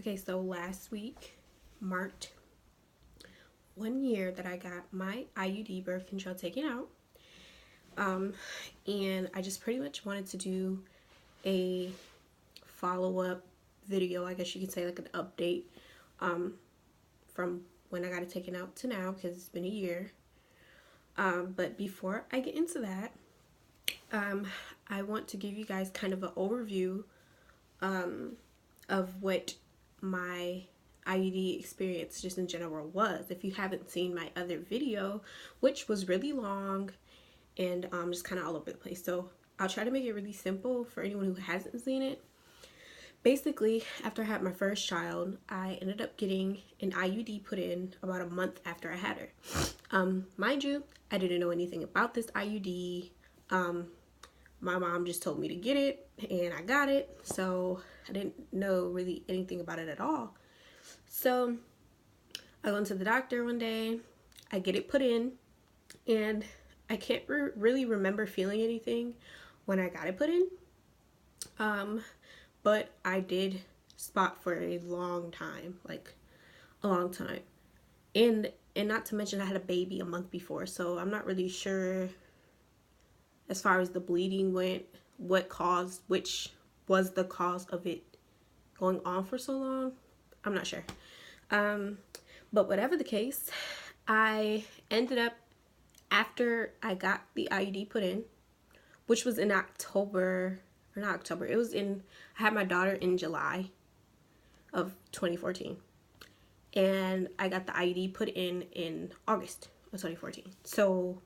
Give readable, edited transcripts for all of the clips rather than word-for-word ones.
Okay, so last week marked 1 year that I got my IUD birth control taken out. And I just pretty much wanted to do a follow-up video, I guess you could say, like an update from when I got it taken out to now, because it's been a year. But before I get into that, I want to give you guys kind of an overview of what my IUD experience just in general was. If you haven't seen my other video, which was really long and just kind of all over the place, so I'll try to make it really simple for anyone who hasn't seen it. Basically, after I had my first child, I ended up getting an IUD put in about a month after I had her. Mind you, I didn't know anything about this IUD. My mom just told me to get it, and I got it, so I didn't know really anything about it at all. So I went to the doctor one day, I get it put in, and I can't really remember feeling anything when I got it put in. But I did spot for a long time, like a long time. And not to mention I had a baby a month before, so I'm not really sure as far as the bleeding went, which was the cause of it going on for so long. I'm not sure. But whatever the case, I ended up, after I got the IUD put in, which was in October, or not October, it was in, I had my daughter in July of 2014. And I got the IUD put in August of 2014. So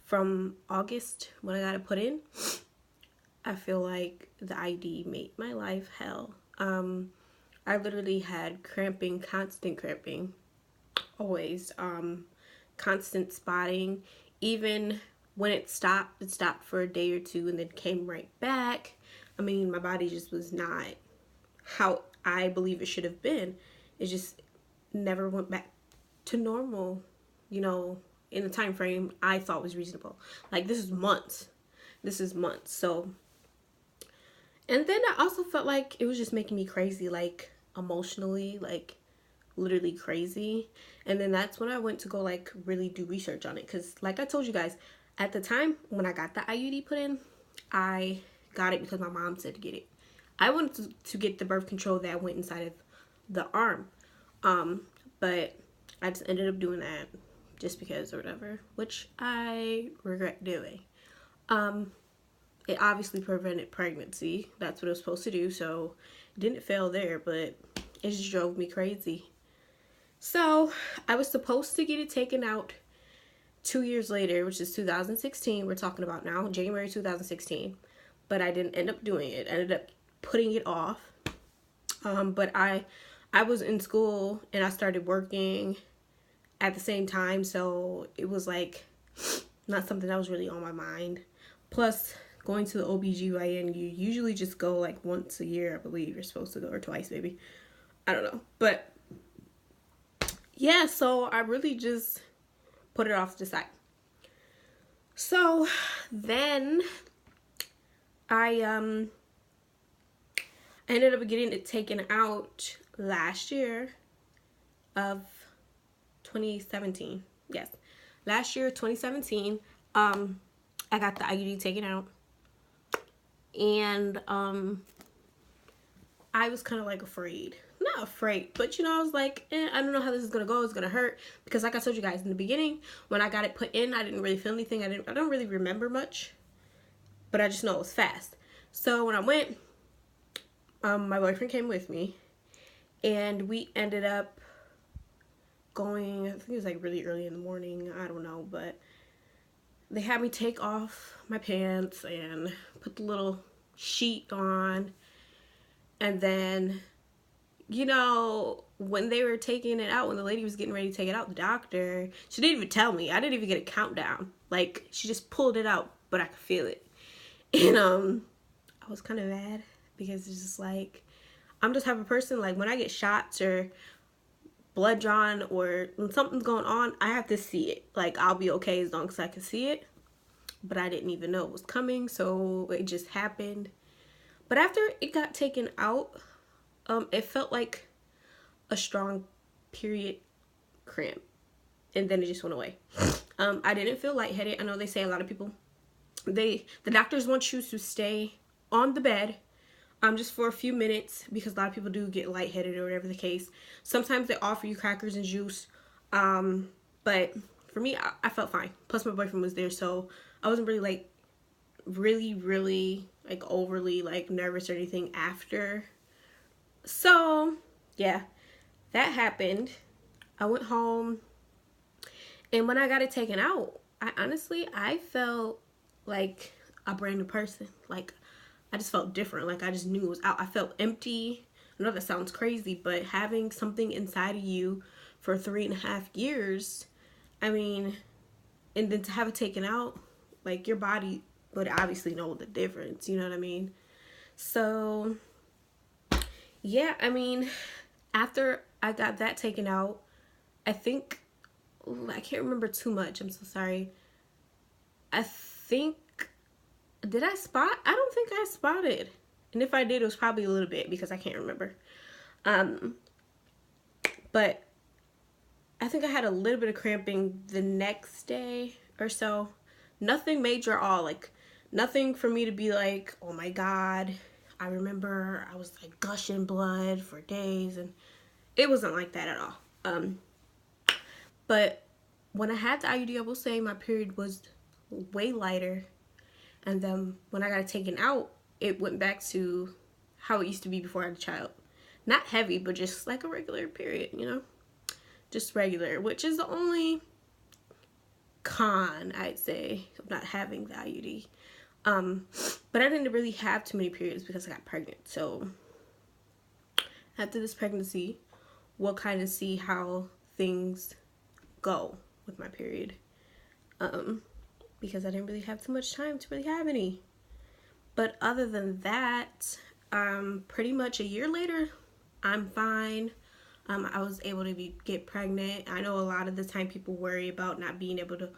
from August, when I got it put in, I feel like the IUD made my life hell. I literally had cramping, constant cramping, always, constant spotting. Even when it stopped for a day or two and then came right back. I mean, my body just was not how I believe it should have been. It just never went back to normal, you know, in the time frame I thought was reasonable. Like, this is months. So, and then I also felt like it was just making me crazy, like emotionally, like literally crazy. And then that's when I went to go like really do research on it, because like I told you guys, at the time when I got the IUD put in, I got it because my mom said to get it. I wanted to get the birth control that went inside of the arm, but I just ended up doing that just because or whatever, which I regret doing. It obviously prevented pregnancy. That's what it was supposed to do, so it didn't fail there, but it just drove me crazy. So I was supposed to get it taken out 2 years later, which is 2016. We're talking about now, January 2016. But I didn't end up doing it. I ended up putting it off. But I was in school and I started working at the same time, so it was like not something that was really on my mind. Plus, going to the OBGYN, you usually just go like once a year, I believe you're supposed to go, or twice maybe. I don't know. But yeah, so I really just put it off to the side. So then I ended up getting it taken out last year of 2017. Yes, last year 2017. I got the IUD taken out, and I was kind of like afraid. Not afraid, but you know, I was like, I don't know how this is gonna go. It's gonna hurt, because like I told you guys in the beginning, when I got it put in, I didn't really feel anything. I don't really remember much, but I just know it was fast. So when I went, my boyfriend came with me, and we ended up going, I think it was like really early in the morning, I don't know, but they had me take off my pants and put the little sheet on, and then, you know, when they were taking it out, when the lady was getting ready to take it out, the doctor, she didn't even tell me. I didn't even get a countdown. Like, she just pulled it out, but I could feel it. And I was kind of mad, because it's just like, I'm just type of person, like, when I get shots or blood drawn or when something's going on, I have to see it. Like, I'll be okay as long as I can see it. But I didn't even know it was coming, so it just happened. But after it got taken out, It felt like a strong period cramp, and then it just went away. I didn't feel lightheaded. I know they say a lot of people, the doctors want you to stay on the bed just for a few minutes, because a lot of people do get lightheaded or whatever the case. Sometimes they offer you crackers and juice, but for me, I felt fine. Plus my boyfriend was there, so I wasn't really like really like overly like nervous or anything after. So yeah, that happened. I went home, and when I got it taken out, I felt like a brand new person. Like, I just felt different. Like, I just knew it was out. I felt empty. I know that sounds crazy, but having something inside of you for 3.5 years, I mean, and then to have it taken out, like, your body would obviously know the difference, you know what I mean? So yeah, I mean, after I got that taken out, I think, I can't remember too much, I'm so sorry. I think, did I spot? I don't think I spotted. And if I did, it was probably a little bit, because I can't remember. But I think I had a little bit of cramping the next day or so. Nothing major at all. Like, nothing for me to be like, oh my God. I remember I was like gushing blood for days, and it wasn't like that at all. But when I had the IUD, I will say my period was way lighter. And then when I got it taken out, it went back to how it used to be before I had a child. Not heavy, but just like a regular period, you know? Just regular, which is the only con, I'd say, of not having the IUD. But I didn't really have too many periods because I got pregnant. So after this pregnancy, we'll kind of see how things go with my period. Because I didn't really have too much time to really have any. But other than that, pretty much a year later, I'm fine. I was able to get pregnant. I know a lot of the time people worry about not being able to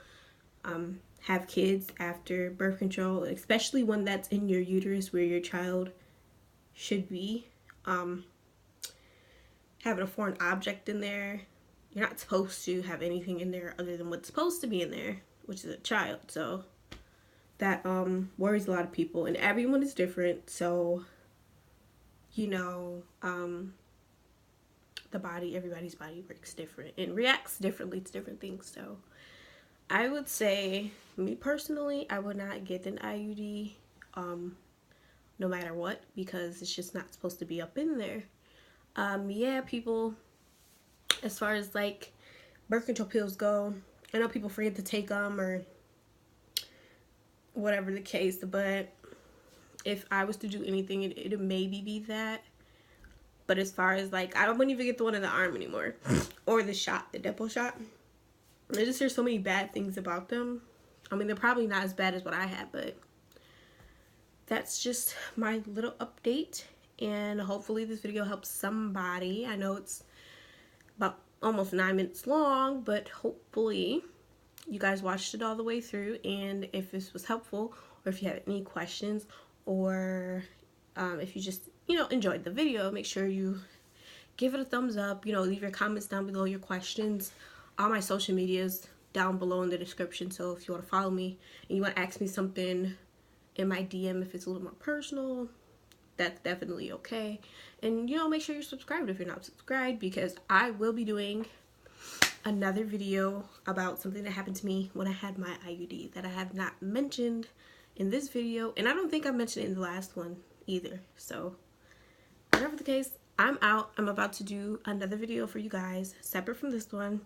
have kids after birth control, especially one that's in your uterus where your child should be. Having a foreign object in there, you're not supposed to have anything in there other than what's supposed to be in there, which is a child. So that worries a lot of people, and everyone is different. So, you know, everybody's body works different and reacts differently to different things. So I would say, me personally, I would not get an IUD no matter what, because it's just not supposed to be up in there. Yeah, people, as far as like birth control pills go, I know people forget to take them or whatever the case, but if I was to do anything, it'd maybe be that. But as far as like, I wouldn't even get the one in the arm anymore, or the shot, the depot shot. I just hear so many bad things about them. I mean, they're probably not as bad as what I had, but that's just my little update. And hopefully this video helps somebody. I know it's about almost 9 minutes long, but hopefully you guys watched it all the way through. And if this was helpful, or if you have any questions, or if you just, you know, enjoyed the video, make sure you give it a thumbs up. You know, leave your comments down below, your questions. All my social medias down below in the description. So if you want to follow me and you want to ask me something in my DM, if it's a little more personal, that's definitely okay. And, you know, make sure you're subscribed if you're not subscribed, because I will be doing another video about something that happened to me when I had my IUD that I have not mentioned in this video, and I don't think I mentioned it in the last one either. So whatever the case, I'm out. I'm about to do another video for you guys separate from this one.